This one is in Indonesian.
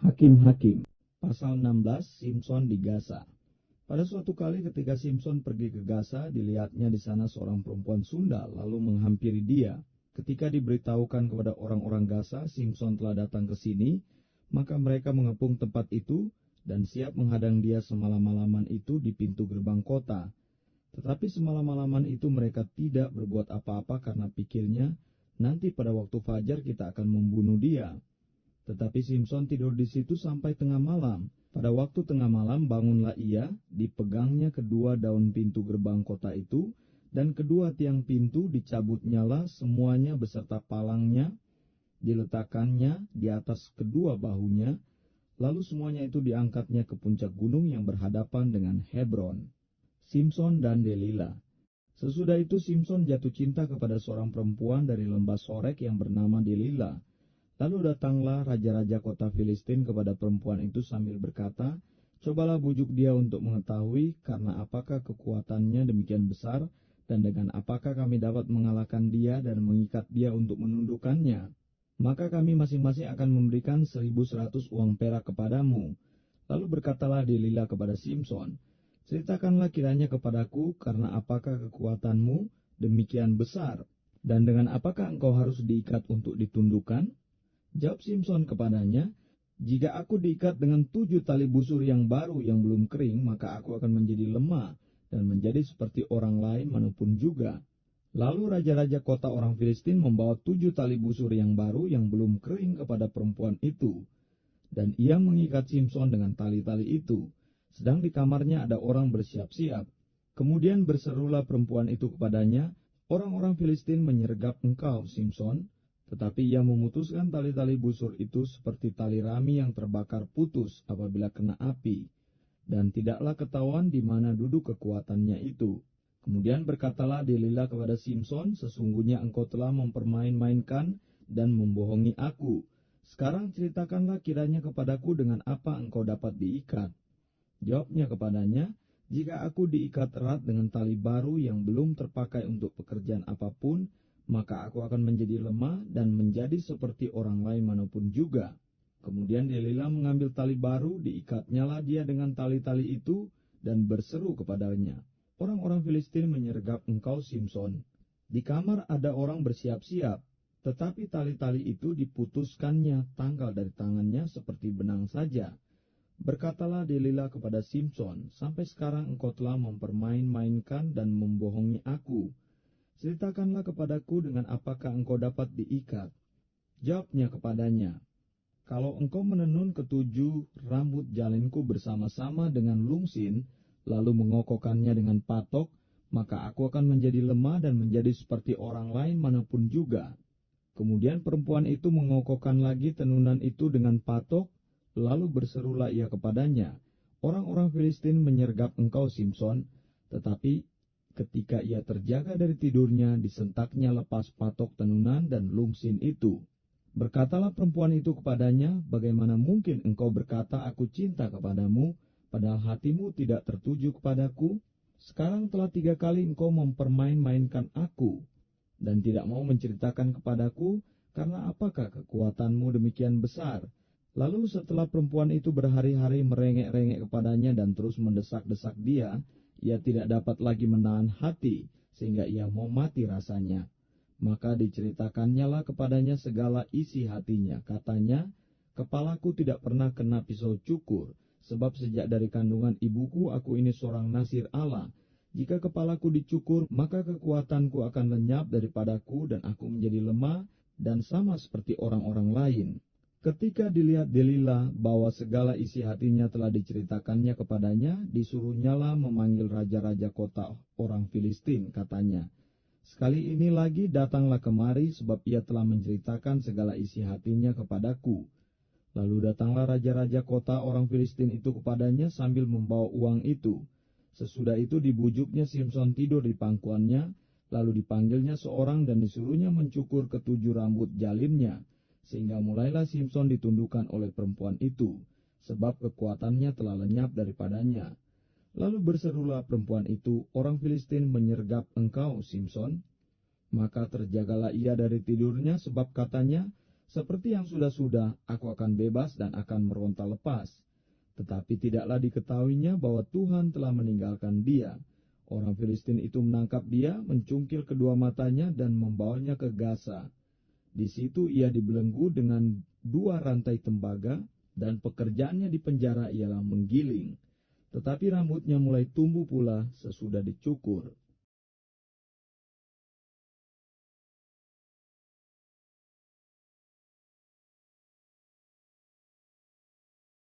Hakim-Hakim, pasal 16, Simson di Gaza. Pada suatu kali ketika Simson pergi ke Gaza, dilihatnya di sana seorang perempuan Sunda lalu menghampiri dia. Ketika diberitahukan kepada orang-orang Gaza, Simson telah datang ke sini, maka mereka mengepung tempat itu dan siap menghadang dia semalam-malaman itu di pintu gerbang kota. Tetapi semalam-malaman itu mereka tidak berbuat apa-apa karena pikirnya, nanti pada waktu fajar kita akan membunuh dia. Tetapi Simson tidur di situ sampai tengah malam. Pada waktu tengah malam bangunlah ia, dipegangnya kedua daun pintu gerbang kota itu, dan kedua tiang pintu dicabutnyalah semuanya beserta palangnya, diletakkannya di atas kedua bahunya, lalu semuanya itu diangkatnya ke puncak gunung yang berhadapan dengan Hebron. Simson dan Delila. Sesudah itu Simson jatuh cinta kepada seorang perempuan dari lembah Sorek yang bernama Delila. Lalu datanglah raja-raja kota Filistin kepada perempuan itu sambil berkata, "Cobalah bujuk dia untuk mengetahui karena apakah kekuatannya demikian besar, dan dengan apakah kami dapat mengalahkan dia dan mengikat dia untuk menundukkannya. Maka kami masing-masing akan memberikan 1.100 uang perak kepadamu." Lalu berkatalah Delila kepada Simson, "Ceritakanlah kiranya kepadaku karena apakah kekuatanmu demikian besar, dan dengan apakah engkau harus diikat untuk ditundukkan?" Jawab Simson kepadanya, "Jika aku diikat dengan 7 tali busur yang baru yang belum kering, maka aku akan menjadi lemah dan menjadi seperti orang lain manapun juga." Lalu raja-raja kota orang Filistin membawa 7 tali busur yang baru yang belum kering kepada perempuan itu. Dan ia mengikat Simson dengan tali-tali itu, sedang di kamarnya ada orang bersiap-siap. Kemudian berserulah perempuan itu kepadanya, "Orang-orang Filistin menyergap engkau, Simson." Tetapi ia memutuskan tali-tali busur itu seperti tali rami yang terbakar putus apabila kena api, dan tidaklah ketahuan di mana duduk kekuatannya itu. Kemudian berkatalah Delila kepada Simson, "Sesungguhnya engkau telah mempermain-mainkan dan membohongi aku. Sekarang ceritakanlah kiranya kepadaku dengan apa engkau dapat diikat." Jawabnya kepadanya, "Jika aku diikat erat dengan tali baru yang belum terpakai untuk pekerjaan apapun, maka aku akan menjadi lemah dan menjadi seperti orang lain manapun juga." Kemudian Delila mengambil tali baru, diikatnyalah dia dengan tali-tali itu, dan berseru kepadanya, "Orang-orang Filistin menyergap engkau, Simson. Di kamar ada orang bersiap-siap." Tetapi tali-tali itu diputuskannya tanggal dari tangannya seperti benang saja. Berkatalah Delila kepada Simson, "Sampai sekarang engkau telah mempermain-mainkan dan membohongi aku. Ceritakanlah kepadaku dengan apakah engkau dapat diikat." Jawabnya kepadanya, "Kalau engkau menenun 7 rambut jalinku bersama-sama dengan lungsin, lalu mengokokkannya dengan patok, maka aku akan menjadi lemah dan menjadi seperti orang lain manapun juga." Kemudian perempuan itu mengokokkan lagi tenunan itu dengan patok, lalu berserulah ia kepadanya, "Orang-orang Filistin menyergap engkau, Simson." Tetapi ketika ia terjaga dari tidurnya, disentaknya lepas patok tenunan dan lungsin itu. Berkatalah perempuan itu kepadanya, "Bagaimana mungkin engkau berkata aku cinta kepadamu, padahal hatimu tidak tertuju kepadaku? Sekarang telah 3 kali engkau mempermain-mainkan aku, dan tidak mau menceritakan kepadaku, karena apakah kekuatanmu demikian besar?" Lalu setelah perempuan itu berhari-hari merengek-rengek kepadanya dan terus mendesak-desak dia, ia tidak dapat lagi menahan hati, sehingga ia mau mati rasanya. Maka diceritakannya lah kepadanya segala isi hatinya. Katanya, "Kepalaku tidak pernah kena pisau cukur, sebab sejak dari kandungan ibuku aku ini seorang nasir Allah. Jika kepalaku dicukur, maka kekuatanku akan lenyap daripadaku dan aku menjadi lemah dan sama seperti orang-orang lain." Ketika dilihat Delila bahwa segala isi hatinya telah diceritakannya kepadanya, disuruhnyalah memanggil raja-raja kota orang Filistin, katanya, "Sekali ini lagi datanglah kemari, sebab ia telah menceritakan segala isi hatinya kepadaku." Lalu datanglah raja-raja kota orang Filistin itu kepadanya sambil membawa uang itu. Sesudah itu dibujuknya Simson tidur di pangkuannya, lalu dipanggilnya seorang dan disuruhnya mencukur 7 rambut jalinnya. Sehingga mulailah Simson ditundukkan oleh perempuan itu, sebab kekuatannya telah lenyap daripadanya. Lalu berserulah perempuan itu, "Orang Filistin menyergap engkau, Simson." Maka terjagalah ia dari tidurnya, sebab katanya, Seperti yang sudah-sudah, aku akan bebas dan akan meronta lepas. Tetapi tidaklah diketahuinya bahwa Tuhan telah meninggalkan dia. Orang Filistin itu menangkap dia, mencungkil kedua matanya dan membawanya ke Gaza. Di situ ia dibelenggu dengan 2 rantai tembaga, dan pekerjaannya di penjara ialah menggiling. Tetapi rambutnya mulai tumbuh pula sesudah dicukur.